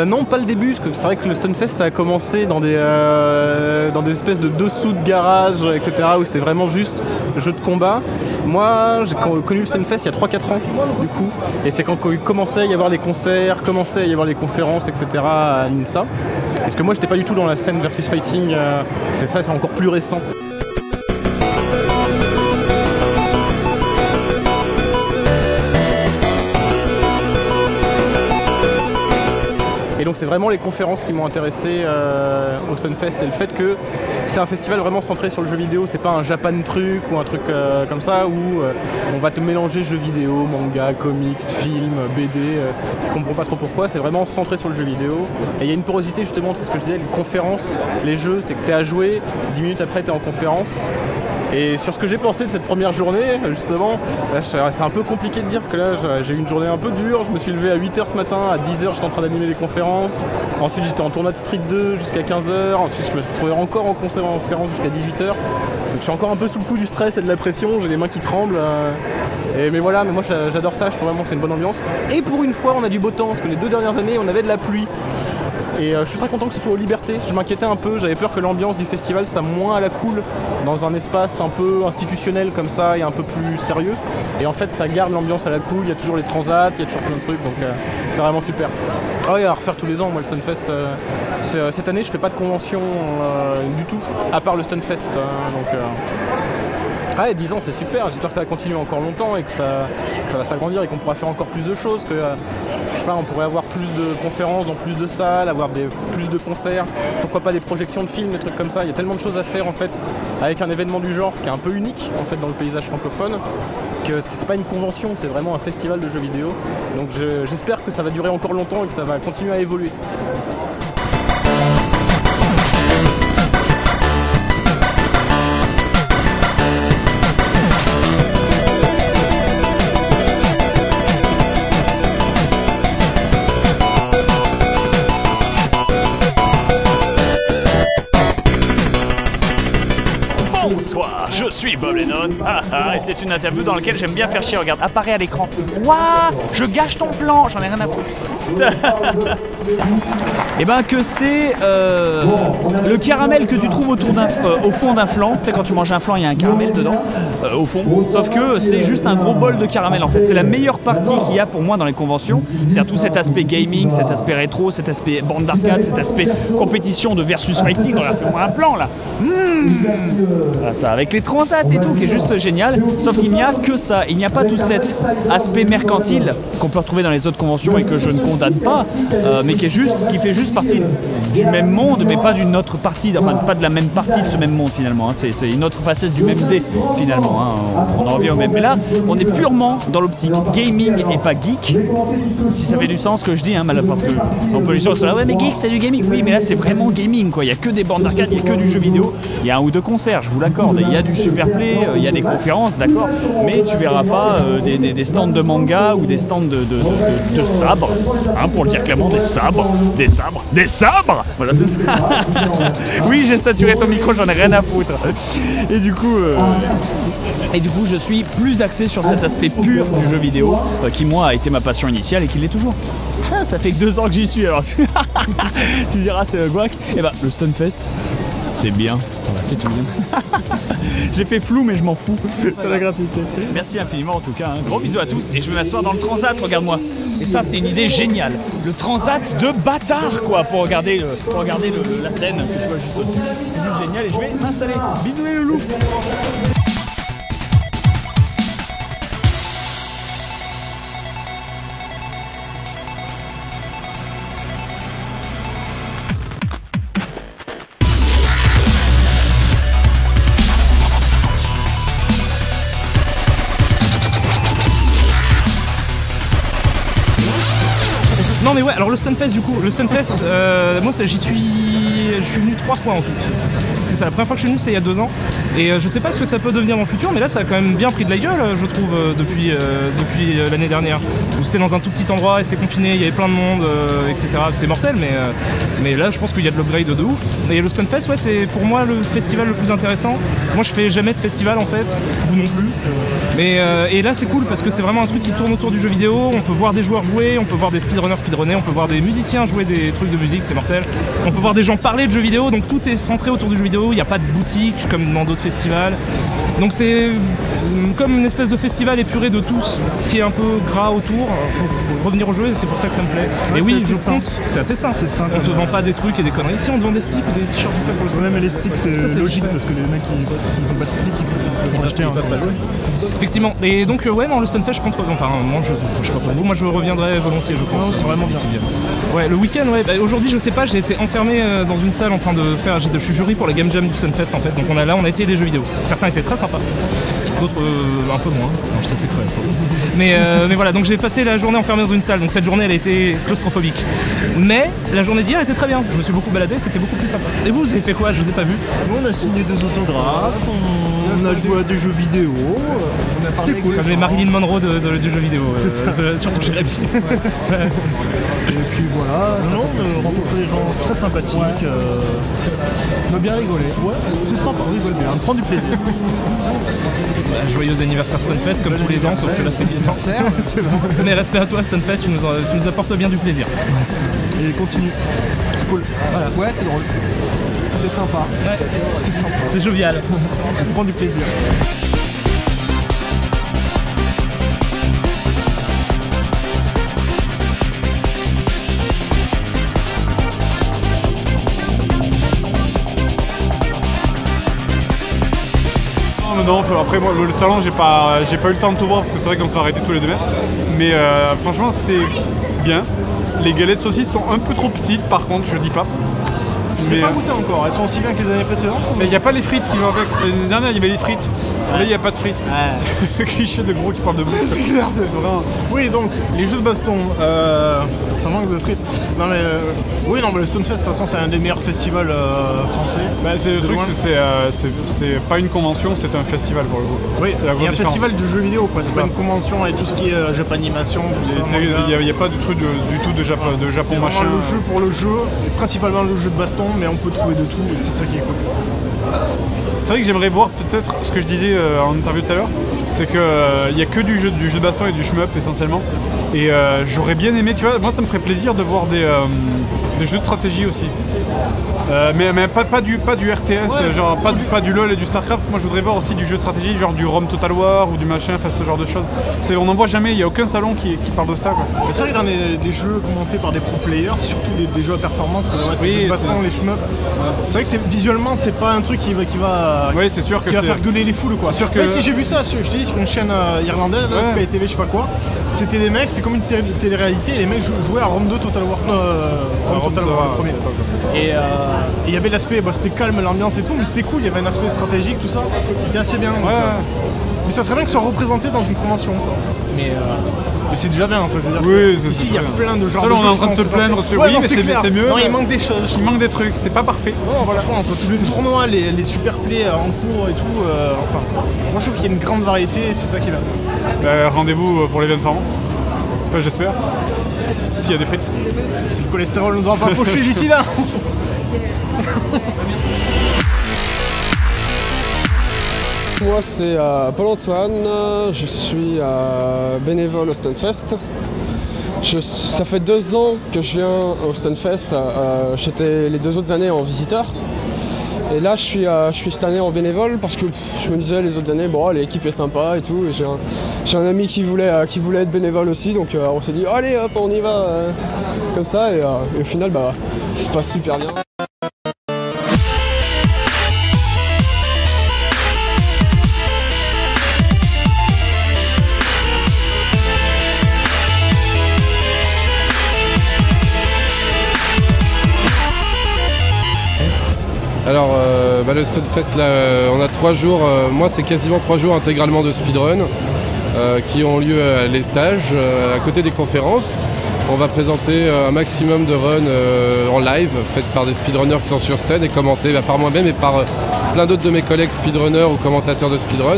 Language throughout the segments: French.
Non, pas le début, parce que c'est vrai que le Stunfest ça a commencé dans des espèces de dessous de garage, etc., où c'était vraiment juste jeu de combat. Moi, j'ai connu le Stunfest il y a 3-4 ans, du coup, et c'est quand il commençait à y avoir les concerts, commençait à y avoir les conférences, etc. à l'INSA. Parce que moi, j'étais pas du tout dans la scène versus fighting, c'est encore plus récent. Et donc c'est vraiment les conférences qui m'ont intéressé au Stunfest et le fait que c'est un festival vraiment centré sur le jeu vidéo, c'est pas un Japan truc ou un truc comme ça où on va te mélanger jeux vidéo, manga, comics, films, BD, je comprends pas trop pourquoi, c'est vraiment centré sur le jeu vidéo. Et il y a une porosité justement entre ce que je disais, les conférences, les jeux, c'est que t'es à jouer, 10 minutes après t'es en conférence. Et sur ce que j'ai pensé de cette première journée, justement, c'est un peu compliqué de dire parce que là j'ai eu une journée un peu dure, je me suis levé à 8 h ce matin, à 10 h j'étais en train d'animer les conférences, ensuite j'étais en tournoi de Street 2 jusqu'à 15 h, ensuite je me suis retrouvé encore en conférence jusqu'à 18 h, donc je suis encore un peu sous le coup du stress et de la pression, j'ai les mains qui tremblent, mais voilà, mais moi j'adore ça, je trouve vraiment que c'est une bonne ambiance. Et pour une fois on a du beau temps, parce que les 2 dernières années on avait de la pluie. Et je suis très content que ce soit aux Libertés, je m'inquiétais un peu, j'avais peur que l'ambiance du festival soit moins à la cool dans un espace un peu institutionnel comme ça et un peu plus sérieux. Et en fait ça garde l'ambiance à la cool, il y a toujours les transats, il y a toujours plein de trucs, donc c'est vraiment super. Ah oui, à refaire tous les ans, moi le Stunfest, cette année je fais pas de convention du tout, à part le Stunfest, ouais, 10 ans c'est super, j'espère que ça va continuer encore longtemps et que ça va s'agrandir et qu'on pourra faire encore plus de choses, que je sais pas, on pourrait avoir plus de conférences dans plus de salles, avoir plus de concerts, pourquoi pas des projections de films, des trucs comme ça. Il y a tellement de choses à faire en fait avec un événement du genre qui est un peu unique en fait dans le paysage francophone, que c'est pas une convention, c'est vraiment un festival de jeux vidéo. Donc j'espère que ça va durer encore longtemps et que ça va continuer à évoluer. Bonsoir, je suis Bob Lennon, et c'est une interview dans laquelle j'aime bien faire chier. Regarde, apparaît à l'écran. Waouh, je gâche ton plan, j'en ai rien à foutre. Et ben que c'est le caramel que tu trouves au fond d'un flan. Tu sais, quand tu manges un flan, il y a un caramel dedans, au fond. Sauf que c'est juste un gros bol de caramel en fait. C'est la meilleure partie qu'il y a pour moi dans les conventions. C'est-à-dire tout cet aspect gaming, cet aspect rétro, cet aspect bande d'arcade, cet aspect compétition de versus fighting. Regarde, fais-moi un plan là. Ah, ça, avec les transats et tout, qui est juste génial. Sauf qu'il n'y a que ça. Il n'y a pas tout cet aspect mercantile qu'on peut retrouver dans les autres conventions et que je ne condamne pas, mais qui fait juste partie du même monde, mais pas d'une autre partie, enfin pas de la même partie de ce même monde finalement. Hein. C'est une autre facette du même dé finalement. Hein. On en revient au même. Mais là, on est purement dans l'optique gaming et pas geek. Si ça fait du sens ce que je dis, hein, parce que on peut les gens se dire ouais mais geek c'est du gaming. Oui, mais là c'est vraiment gaming quoi. Il y a que des bandes d'arcade, il y a que du jeu vidéo. Il y a un ou deux concerts, je vous l'accorde. Il y a du Superplay, il y a des conférences, d'accord. Mais tu verras pas des stands de manga ou des stands de sabres, hein, pour le dire clairement, des sabres. Voilà, c'est ça. Oui, j'ai saturé ton micro, j'en ai rien à foutre. Et du coup, je suis plus axé sur cet aspect pur du jeu vidéo, qui moi a été ma passion initiale et qui l'est toujours. Ah, ça fait que 2 ans que j'y suis, alors tu me diras c'est guac. Et bah le Stunfest, c'est bien. Voilà, c'est tout bien. J'ai fait flou mais je m'en fous, c'est la gratuité. Merci infiniment en tout cas, hein. Gros bisous à tous et je vais m'asseoir dans le transat, regarde-moi. Et ça c'est une idée géniale, le transat de bâtard quoi, pour regarder la scène, c'est juste génial et je vais m'installer. Bisous les loulous. Non mais ouais, alors le Stunfest du coup, le Stunfest, moi je suis venu 3 fois en tout, c'est ça, la première fois que je suis venu c'est il y a 2 ans, et je sais pas ce que ça peut devenir dans le futur, mais là ça a quand même bien pris de la gueule je trouve depuis l'année dernière, où c'était dans un tout petit endroit, et c'était confiné, il y avait plein de monde, etc, c'était mortel, mais là je pense qu'il y a de l'upgrade de ouf, et le Stunfest ouais c'est pour moi le festival le plus intéressant, moi je fais jamais de festival en fait, vous non plus, mais et là c'est cool parce que c'est vraiment un truc qui tourne autour du jeu vidéo, on peut voir des joueurs jouer, on peut voir des speedrunners speedrunner, on peut voir des musiciens jouer des trucs de musique, c'est mortel. On peut voir des gens parler de jeux vidéo, donc tout est centré autour du jeu vidéo, il n'y a pas de boutique comme dans d'autres festivals. Donc c'est comme une espèce de festival épuré de tous, qui est un peu gras autour, pour revenir au jeu, et c'est pour ça que ça me plaît. Ouais, et oui, c'est je compte, c'est assez simple. On te vend pas des trucs et des conneries. Si on te vend des sticks ou des t-shirts du fait pour le Ouais, mais les sticks, c'est Ça, c'est logique le fait. parce que les mecs, s'ils ont pas de stick, ils peuvent en acheter un. Effectivement. Et donc, ouais, non, le Stunfest, je compte. Enfin, moi, je sais pas pour vous, moi, je reviendrai volontiers, je pense. Non, c'est vraiment bien. Ouais, le week-end, ouais. Bah, aujourd'hui, je sais pas, j'ai été enfermé dans une salle en train de faire. Je suis jury pour la Game Jam du Stunfest en fait. Donc, on a essayé des jeux vidéo. Certains étaient très sympas. D'autres un peu moins. Non, ça c'est cruel. Mais voilà, donc j'ai passé la journée enfermé dans une salle. Donc cette journée, elle a été claustrophobique. Mais la journée d'hier était très bien. Je me suis beaucoup baladé, c'était beaucoup plus sympa. Et vous avez fait quoi? Je vous ai pas vu. Nous, on a signé des autographes, on a joué à des jeux vidéo. C'était cool. Comme les Marilyn Monroe du jeu vidéo. C'est ça. Surtout chez Rémi. Et puis voilà, non, on a rencontré des gens très sympathiques. On a bien rigolé. Ouais, c'est sympa, on rigole bien, on prend du plaisir. Joyeux anniversaire Stunfest comme tous les ans, sauf que là c'est 10 ans. C'est vrai. Mais respect à toi Stunfest, tu nous apportes bien du plaisir. Et continue. C'est cool. Voilà. Ouais, c'est drôle. C'est sympa. Ouais. C'est sympa. C'est jovial. On prend du plaisir. Non, après moi le salon j'ai pas eu le temps de tout voir parce que c'est vrai qu'on se fait arrêter tous les 2 mètres. Mais franchement c'est bien. Les galettes saucisses sont un peu trop petites par contre, je dis pas. Je sais pas goûter encore, elles sont aussi bien que les années précédentes. Mais il n'y a pas les frites qui vont avec. L'année dernière il y avait les frites. Là il n'y a pas de frites. C'est le cliché de gros qui parle de bouffe. C'est clair, c'est vraiment. Oui, donc les jeux de baston, ça manque de frites. Non mais oui, non mais le Stunfest de toute façon c'est un des meilleurs festivals français. Bah, c'est le truc, loin. c'est pas une convention, c'est un festival pour le coup. Oui, c'est la il y a un grosse festival de jeux vidéo quoi. C'est pas une convention et tout ce qui est Japanimation. Il n'y a pas de truc du tout de Japon C'est machin. vraiment le jeu pour le jeu, et principalement le jeu de baston, mais on peut trouver de tout et c'est ça qui est cool. C'est vrai que j'aimerais voir peut-être ce que je disais en interview tout à l'heure, c'est qu'il n'y a que du jeu de baston et du shmup essentiellement. Et j'aurais bien aimé, tu vois, moi ça me ferait plaisir de voir des jeux de stratégie aussi. Mais pas du RTS, Ouais, genre pas du LoL et du StarCraft. Moi je voudrais voir aussi du jeu de stratégie, genre du Rome Total War ou du machin, enfin ce genre de choses. On n'en voit jamais, il n'y a aucun salon qui parle de ça quoi. Mais c'est vrai que dans les jeux commencés par des pro players, c'est surtout des jeux à performance, c'est les jeux de baston, les shmups. C'est vrai que visuellement c'est pas un truc qui va Oui, c'est sûr que qui va faire gueuler les foules quoi. C'est sûr que- Même si j'ai vu ça, je te dis sur une chaîne irlandaise, là, Ouais. Sky TV, je sais pas quoi, c'était des mecs, c'était comme une télé-réalité, et les mecs jouaient à Rome 2 Total War, Rome Total War, le premier. Et il y avait l'aspect, c'était calme l'ambiance et tout, mais c'était cool, il y avait un aspect stratégique, tout ça, c'était assez bien. Donc, mais ça serait bien que ce soit représenté dans une convention. Quoi. Mais c'est déjà bien, enfin, je veux dire. Oui, c'est Ici, il y a très plein de genres Ça, de on est jeux en qui train de sont se plaindre présentés. sur Ouais, oui, non, mais clair. c'est mieux. Non, il mais manque des choses. Il manque des trucs, c'est pas parfait. Non, franchement, entre tous les tournois, les super plays en cours et tout, enfin, moi je trouve qu'il y a une grande variété et c'est ça qui est bien. Rendez-vous pour l'événement. Enfin, j'espère. S'il y a des frites. Si le cholestérol nous aura pas fauché d'ici là. Moi c'est Paul-Antoine, je suis bénévole au Stunfest. Ça fait 2 ans que je viens au Stunfest, j'étais les 2 autres années en visiteur. Et là je suis cette année en bénévole parce que je me disais les autres années, bon l'équipe est sympa et tout. Et j'ai un ami qui voulait être bénévole aussi, donc on s'est dit allez hop on y va comme ça et au final ça se passe super bien. Alors le Stunfest là on a 3 jours, moi c'est quasiment 3 jours intégralement de speedrun qui ont lieu à l'étage à côté des conférences. On va présenter un maximum de runs en live faites par des speedrunners qui sont sur scène et commentés par moi-même et par plein d'autres de mes collègues speedrunners ou commentateurs de speedrun.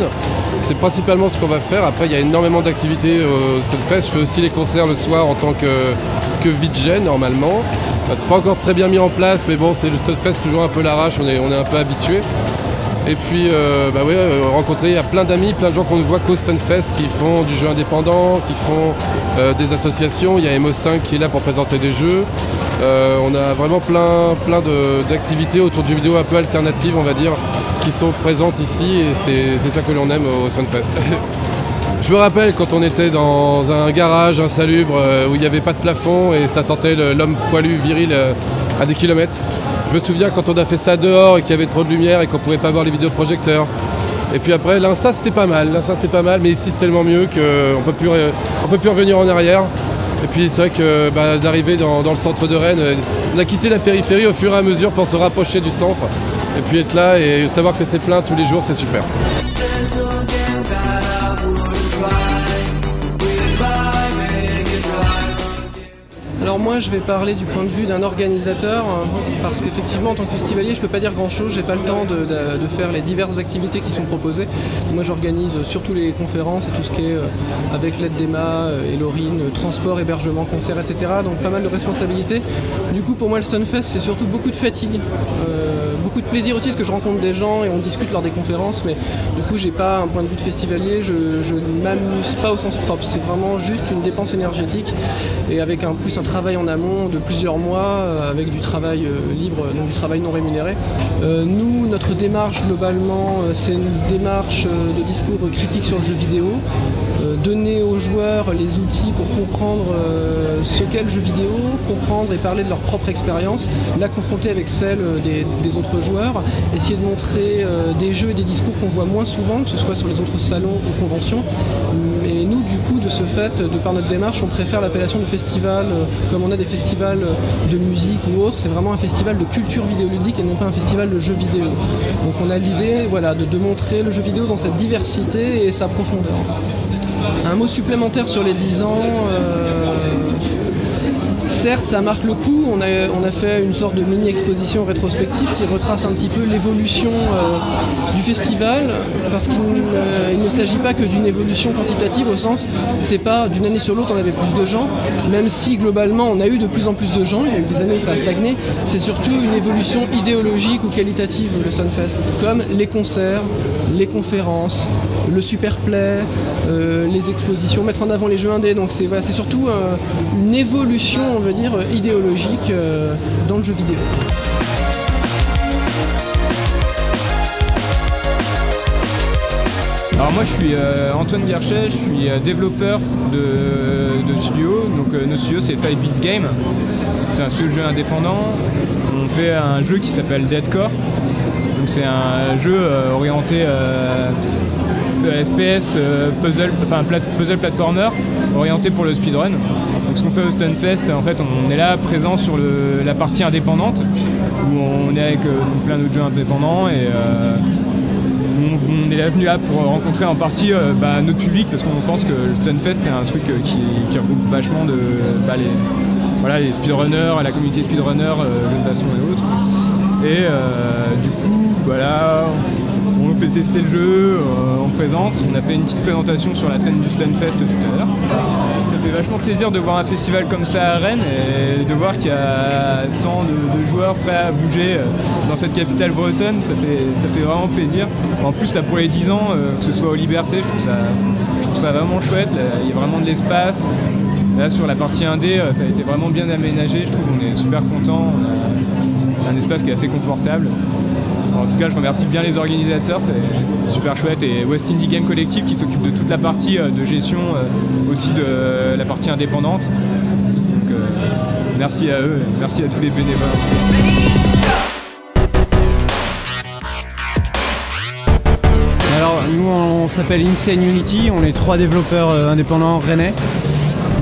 C'est principalement ce qu'on va faire. Après il y a énormément d'activités au Stunfest. Je fais aussi les concerts le soir en tant que VJ normalement. C'est pas encore très bien mis en place, mais bon, c'est le Stunfest toujours un peu l'arrache, on est un peu habitué. Et puis rencontrer, il y a plein d'amis, plein de gens qu'on ne voit qu'au Stunfest qui font du jeu indépendant, qui font des associations. Il y a Emo5 qui est là pour présenter des jeux. On a vraiment plein d'activités autour du jeu vidéo un peu alternatives, on va dire, qui sont présentes ici et c'est ça que l'on aime au Stunfest. Je me rappelle quand on était dans un garage insalubre où il n'y avait pas de plafond et ça sentait l'homme poilu viril à des kilomètres. Je me souviens quand on a fait ça dehors et qu'il y avait trop de lumière et qu'on ne pouvait pas voir les vidéoprojecteurs. Et puis après, l'Insta c'était pas mal, mais ici c'est tellement mieux qu'on ne peut plus revenir en arrière. Et puis c'est vrai que d'arriver dans le centre de Rennes, on a quitté la périphérie au fur et à mesure pour se rapprocher du centre. Et puis être là et savoir que c'est plein tous les jours, c'est super. Alors moi je vais parler du point de vue d'un organisateur parce qu'effectivement en tant que festivalier je peux pas dire grand chose, j'ai pas le temps de faire les diverses activités qui sont proposées. Moi j'organise surtout les conférences et tout ce qui est avec l'aide d'Emma et Laurine, transport, hébergement, concert, etc. Donc pas mal de responsabilités. Du coup pour moi le Stunfest c'est surtout beaucoup de fatigue, beaucoup de plaisir aussi parce que je rencontre des gens et on discute lors des conférences, mais du coup j'ai pas un point de vue de festivalier, je ne m'amuse pas au sens propre, c'est vraiment juste une dépense énergétique et avec un travail en amont de plusieurs mois avec du travail libre, donc du travail non rémunéré. Nous, notre démarche globalement, c'est une démarche de discours critique sur le jeu vidéo, donner aux joueurs les outils pour comprendre ce qu'est le jeu vidéo, comprendre et parler de leur propre expérience, la confronter avec celle des autres joueurs, essayer de montrer des jeux et des discours qu'on voit moins souvent, que ce soit sur les autres salons ou conventions. Et nous, du coup, de ce fait, de par notre démarche, on préfère l'appellation de festival, comme on a des festivals de musique ou autres, c'est vraiment un festival de culture vidéoludique et non pas un festival de jeux vidéo. Donc on a l'idée de montrer le jeu vidéo dans sa diversité et sa profondeur. Un mot supplémentaire sur les 10 ans. Certes, ça marque le coup, on a fait une sorte de mini-exposition rétrospective qui retrace un petit peu l'évolution du festival, parce qu'il ne s'agit pas que d'une évolution quantitative au sens, c'est pas d'une année sur l'autre on avait plus de gens, même si globalement on a eu de plus en plus de gens, il y a eu des années où ça a stagné, c'est surtout une évolution idéologique ou qualitative le Stunfest, comme les concerts, les conférences, le Superplay, les expositions, mettre en avant les jeux indés, donc c'est surtout une évolution on veut dire idéologique dans le jeu vidéo. Alors moi je suis Antoine Guerchet, je suis développeur de studio, donc notre studio c'est 5 Bits Game, c'est un studio de jeu indépendant, on fait un jeu qui s'appelle Deadcore, donc c'est un jeu orienté FPS, puzzle platformer, orienté pour le speedrun. Donc ce qu'on fait au Stunfest, en fait on est là présent sur la partie indépendante, où on est avec plein d'autres jeux indépendants et on est venu là pour rencontrer en partie notre public parce qu'on pense que le Stunfest c'est un truc qui regroupe vachement les speedrunners, la communauté speedrunner, jeux de baston et autres. Et du coup voilà, on fait tester le jeu, on présente, on a fait une petite présentation sur la scène du Stunfest tout à l'heure. Ça fait vachement plaisir de voir un festival comme ça à Rennes et de voir qu'il y a tant de joueurs prêts à bouger dans cette capitale bretonne, ça fait vraiment plaisir. En plus là pour les 10 ans, que ce soit aux Libertés, je trouve ça vraiment chouette, là, il y a vraiment de l'espace. Là sur la partie indé, ça a été vraiment bien aménagé, je trouve on est super content, on a un espace qui est assez confortable. En tout cas, je remercie bien les organisateurs, c'est super chouette, et West Indie Game Collective qui s'occupe de toute la partie de gestion, aussi de la partie indépendante. Donc merci à eux, merci à tous les bénévoles. Alors nous on s'appelle Insane Unity, on est 3 développeurs indépendants rennais.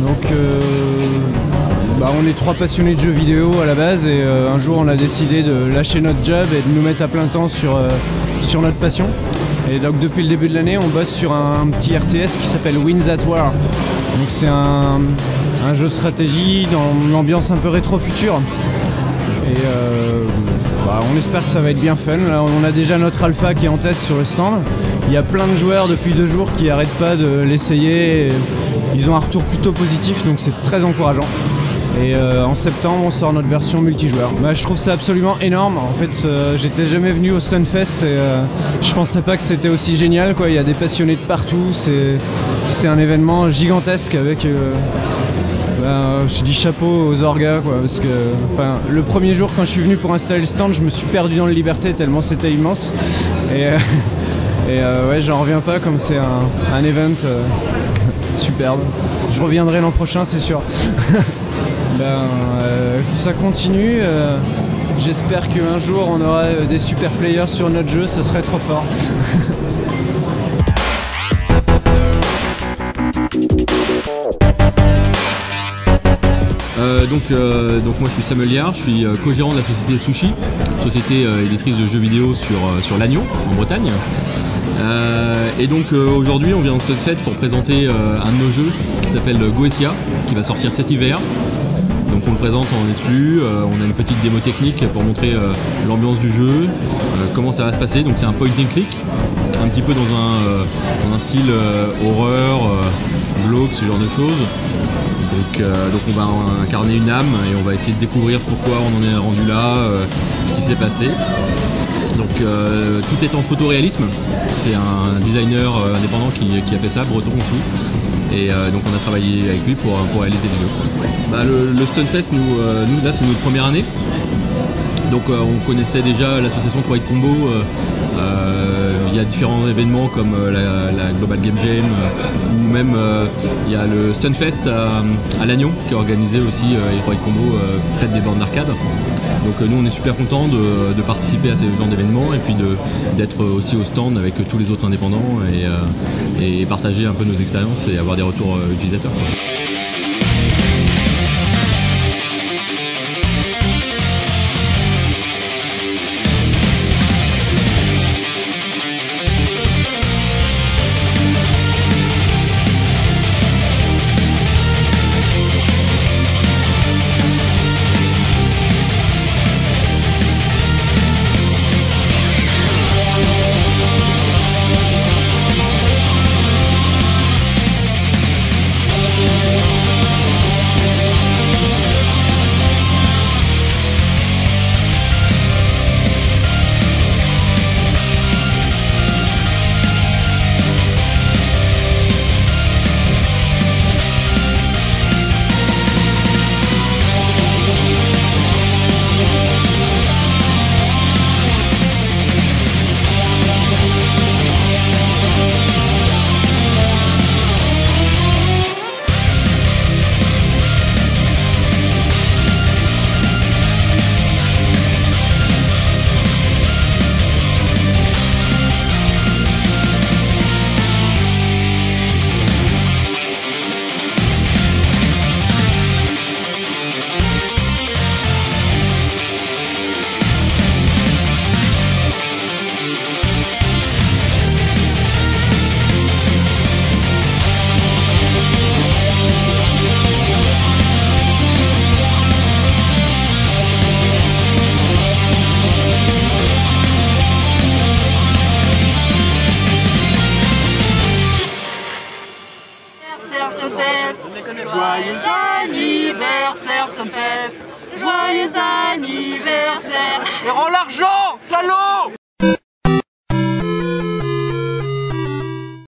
Donc on est 3 passionnés de jeux vidéo à la base et un jour on a décidé de lâcher notre job et de nous mettre à plein temps sur notre passion. Et donc depuis le début de l'année on bosse sur un petit RTS qui s'appelle Wins at War. Donc c'est un jeu de stratégie dans l'ambiance un peu rétro-future. Et on espère que ça va être bien fun. Là, on a déjà notre alpha qui est en test sur le stand. Il y a plein de joueurs depuis 2 jours qui n'arrêtent pas de l'essayer. Ils ont un retour plutôt positif, donc c'est très encourageant. Et en septembre, on sort notre version multijoueur. Bah, je trouve ça absolument énorme. En fait, j'étais jamais venu au Stunfest et je pensais pas que c'était aussi génial, quoi. Il y a des passionnés de partout. C'est un événement gigantesque avec... je dis chapeau aux orgas, quoi, parce que le premier jour quand je suis venu pour installer le stand, je me suis perdu dans le Liberté tellement c'était immense. Et ouais, j'en reviens pas, comme c'est un event superbe. Je reviendrai l'an prochain, c'est sûr. Ça continue. J'espère qu'un jour on aura des super players sur notre jeu, ce serait trop fort. Donc moi je suis Samuel Liard, je suis co-gérant de la société Sushi, société éditrice de jeux vidéo sur Lannion en Bretagne. Et donc aujourd'hui on vient au Stunfest pour présenter un de nos jeux qui s'appelle Goetia, qui va sortir cet hiver. Donc on le présente en exclu, on a une petite démo technique pour montrer l'ambiance du jeu, comment ça va se passer. Donc c'est un point and click, un petit peu dans un style horreur, glauque, ce genre de choses. Donc on va incarner une âme et on va essayer de découvrir pourquoi on en est rendu là, ce qui s'est passé. Donc tout est en photoréalisme, c'est un designer indépendant qui a fait ça, breton aussi. Et donc on a travaillé avec lui pour réaliser le jeu. Le Stunfest, nous là c'est notre première année. Donc on connaissait déjà l'association 3 Hit Combo. Il y a différents événements comme la Global Game Jam ou même il y a le Stunfest à Lannion qui est organisé aussi les 3 Hit Combo près des bornes d'arcade. Donc nous on est super contents de participer à ce genre d'événements et puis d'être aussi au stand avec tous les autres indépendants et partager un peu nos expériences et avoir des retours utilisateurs. Joyeux anniversaire Stunfest, joyeux anniversaire. Et rends l'argent, salaud!